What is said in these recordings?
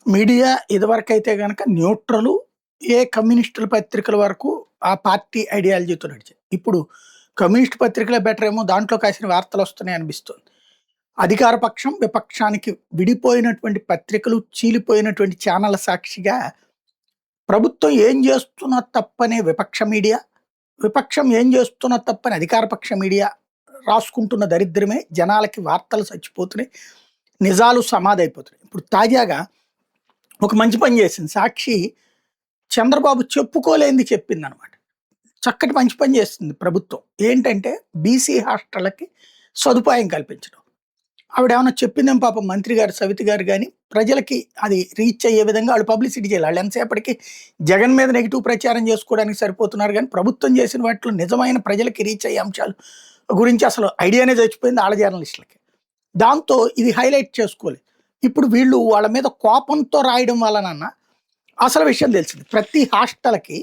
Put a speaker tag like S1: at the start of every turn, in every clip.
S1: Media ఇదివరకైతే గనక న్యూట్రలు, ఏ కమ్యూనిస్టుల పత్రికల వరకు ఆ పార్టీ ఐడియాలజీతో నడిచాయి. ఇప్పుడు కమ్యూనిస్ట్ పత్రికలే బెటరేమో దాంట్లో కాసిన వార్తలొస్తున్నాయి అనిపిస్తుంది. అధికార పక్షం, విపక్షానికి విడిపోయినటువంటి పత్రికలు, చీలిపోయినటువంటి ఛానళ్ళ సాక్షిగా ప్రభుత్వం ఏం చేస్తున్నా తప్పనే విపక్ష మీడియా, విపక్షం ఏం చేస్తున్నా తప్పని అధికార పక్ష మీడియా రాసుకుంటున్న దరిద్రమే జనాలకి వార్తలు చచ్చిపోతున్నాయి. నిజాలు సమాధైపోతున్నాయి. ఇప్పుడు తాజాగా ఒక మంచి పని చేసింది. సాక్షి చంద్రబాబు చెప్పుకోలేనిది చెప్పిందనమాట. చక్కటి మంచి పని చేస్తుంది ప్రభుత్వం. ఏంటంటే బీసీ హాస్టళ్ళకి సదుపాయం కల్పించడం. ఆవిడేమన్నా చెప్పిందేమో పాపం మంత్రి గారు, సవిత గారు గాని ప్రజలకి అది రీచ్ అయ్యే విధంగా ఆళ్ళు పబ్లిసిటీ చేయాలి. ఆళ్ళు ఎంతసేపటికి జగన్ మీద నెగెటివ్ ప్రచారం చేసుకోవడానికి సరిపోతున్నారు గానీ, ప్రభుత్వం చేసిన వాటిలో నిజమైన ప్రజలకి రీచ్ అయ్యే అంశాలు గురించి అసలు ఐడియానే చచ్చిపోయింది ఆళ్ళ జర్నలిస్టులకి. దాంతో ఇది హైలైట్ చేసుకోలేదు. ఇప్పుడు వీళ్ళు వాళ్ళ మీద కోపంతో రాయడం వలనన్నా అసలు విషయం తెలిసింది. ప్రతి హాస్టల్‌కి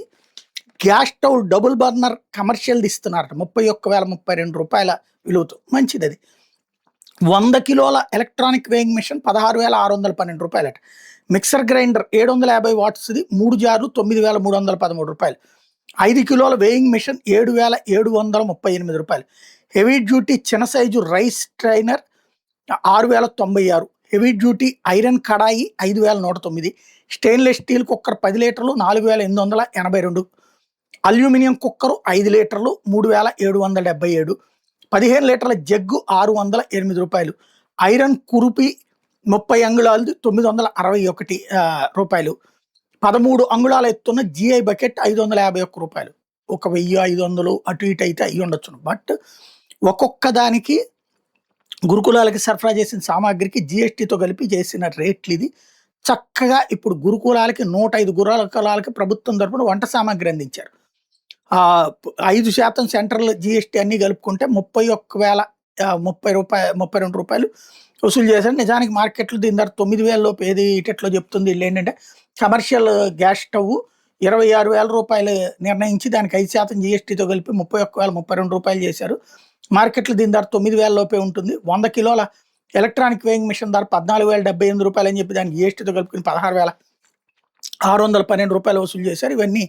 S1: గ్యాస్ స్టవ్ డబుల్ బర్నర్ కమర్షియల్‌ది ఇస్తున్నారట. రూ. 31,032 విలువతో. మంచిదది. 100 కిలోల ఎలక్ట్రానిక్ వేయింగ్ మిషన్ రూ. 16,612 మిక్సర్ గ్రైండర్ 750 వాట్స్‌ది 3 జార్లు రూ. 9,313 5 కిలోల వేయింగ్ మిషన్ రూ. 7,738 హెవీ డ్యూటీ చిన్న size rice strainer 6,096 heavy duty iron kadai 5,109 stainless steel cooker 10 లీటర్లు 4,882 అల్యూమినియం కుక్కరు 5 లీటర్లు 3,777 15 లీటర్ల జగ్గు రూ. 608 ఐరన్ కురుపి 30 అంగుళాలది రూ. 961 13 అంగుళాల ఎత్తున్న జిఐ బకెట్ రూ. 551 ఒక 1,500 అటు ఇటు అయితే అయ్యి ఉండొచ్చును. బట్ ఒక్కొక్క దానికి గురుకులాలకి సరఫరా చేసిన సామాగ్రికి జీఎస్టీతో కలిపి చేసిన రేట్లు ఇది. చక్కగా ఇప్పుడు గురుకులాలకి 105 గురుకులాలకి ప్రభుత్వం తరపున వంట సామాగ్రి అందించారు. 5% సెంట్రల్ జీఎస్టీ అన్నీ కలుపుకుంటే రూ. 32 వసూలు చేశారు. నిజానికి మార్కెట్లు దీని ధర 9,000 లోపు ఏది ఇటెట్లో చెప్తుంది. వీళ్ళేంటంటే కమర్షియల్ గ్యాస్ స్టవ్ రూ. 26,000 నిర్ణయించి దానికి 5% జీఎస్టీతో కలిపి రూ. 31,032 చేశారు. మార్కెట్లు దీని ధర 9,000 లోపే ఉంటుంది. 100 కిలోల ఎలక్ట్రానిక్ వేయింగ్ మిషన్ ధర రూ. 14,078 అని చెప్పి దానికి జీఎస్టీతో కలుపుకుని రూ. 16,612 వసూలు చేశారు. ఇవన్నీ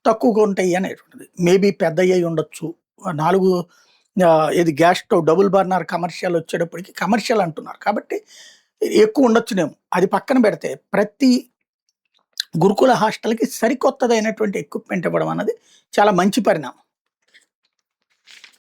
S1: తక్కువగా ఉంటాయి అనేటువంటిది. మేబీ పెద్దయ్యి ఉండొచ్చు. 4 ఇది gas stove double burner commercial వచ్చేటప్పటికి కమర్షియల్ అంటున్నారు. కాబట్టి ఎక్కువ ఉండొచ్చునేమో. అది పక్కన పెడితే ప్రతి గురుకుల హాస్టల్‌కి సరికొత్తదైనటువంటి ఎక్విప్‌మెంట్ ఇవ్వడం అన్నది చాలా మంచి పరిణామం.